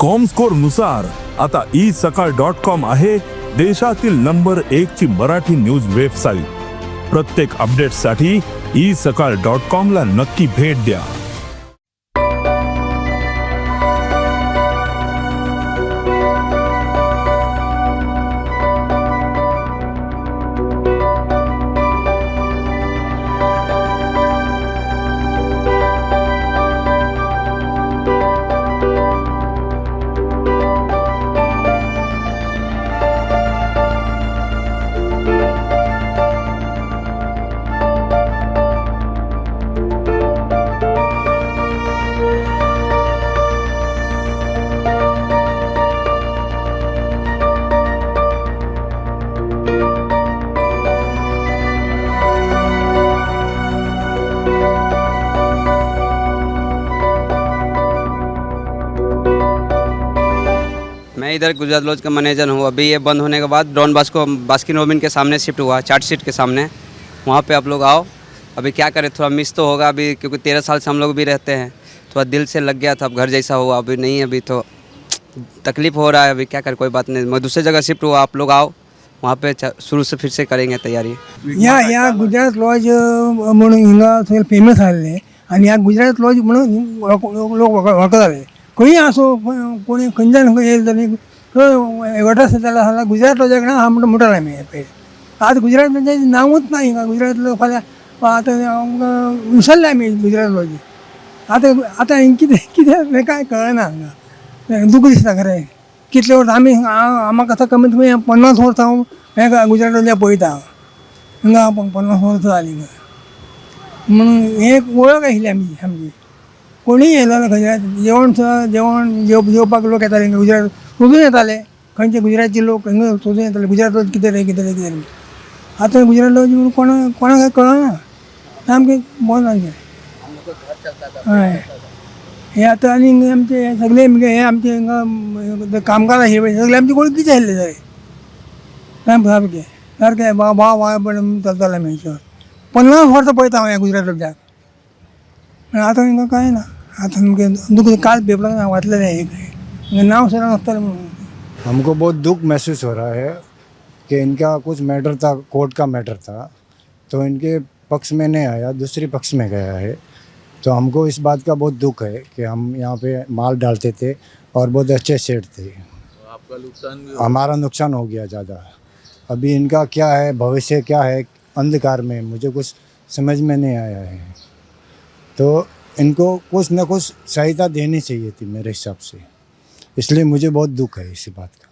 Comscore नुसार आता isakal.com आहे देशातील नंबर 1 ची मराठी न्यूज वेबसाईट। प्रत्येक अपडेटसाठी isakal.com ला नक्की भेट द्या। मैं इधर गुजरात लॉज का मैनेजर हूँ। अभी ये बंद होने के बाद डॉन बास्किन रॉबिन के सामने शिफ्ट हुआ, चार्ट शीट के सामने। वहाँ पे आप लोग आओ। अभी क्या करें, थोड़ा मिस तो होगा अभी, क्योंकि 13 साल से हम लोग भी रहते हैं। थोड़ा दिल से लग गया था, अब घर जैसा हुआ। अभी नहीं, अभी तो तकलीफ़ हो रहा है। अभी क्या करें, कोई बात नहीं। मैं दूसरी जगह शिफ्ट हुआ, आप लोग आओ। वहाँ पे शुरू से फिर से करेंगे तैयारी। या गुजरात लॉज म्हणून हिंगा थंय फेमस आसले आनी ह्या गुजरात लॉज म्हणून लोक वळखत जाले। खंय आसो कोणी खंयच्यान खंय येयले तरी एडवर्टायज जाल्यार गुजरात लॉजाक ना हा म्हणून म्हणटाले आमी पयलीं। आतां गुजरात लॉजाचें नांवूच ना हिंगा। गुजरात लॉज फाल्यां आतां विसरले आमी गुजरात लॉज। आतां हिंग कितें कितें कांय कळना हांगा। दूख दिसता खरें। कितले वर्स आमी म्हाका आतां कमीत कमी 50 वर्सां हांव हें गुजरात लॉज पळयता। हिंगा 50 वर्सां जालीं म्हणून हें एक वळख आशिल्ली आमची। कोणीय येयलो जाल्यार खंय जेवपाक लोक येताले हिंगा गुजरात सोदून येताले। खंयचे गुजरातचे लोक हिंगा सोदून येताले गुजरात लॉज कितें रे कितें रे कितें रे। आतां गुजरात लॉज म्हणून कोणाक कळना, सामकें बंद जालें। हय, हे आतां आनी आमचे सगळे हे आमचे हिंगा कामगार आशिल्ले पळय सगळे आमचे वळखीचे आशिल्ले सगळे। सारकें सारकें भाव पण चलताले आमी थंय। 50 वर्सां पळयता हांव ह्या गुजरात लॉजाक। आतां हिंगा कांय ना। आतां सामकें दूख। काल पेपरान वाचलेलें हें नांव सुद्दां नासतालें म्हणून। हमको बहुत दुख महसूस हो रहा है कि इनका कुछ मैटर था, कोर्ट का मैटर था, तो इनके पक्ष में नहीं आया, दूसरी पक्ष में गया है। तो हमको इस बात का बहुत दुख है कि हम यहाँ पे माल डालते थे और बहुत अच्छे सेठ थे। आपका नुकसान भी हमारा नुकसान हो गया ज़्यादा। अभी इनका क्या है, भविष्य क्या है, अंधकार में मुझे कुछ समझ में नहीं आया है। तो इनको कुछ न कुछ सहायता देनी चाहिए थी मेरे हिसाब से। इसलिए मुझे बहुत दुख है इसी बात का।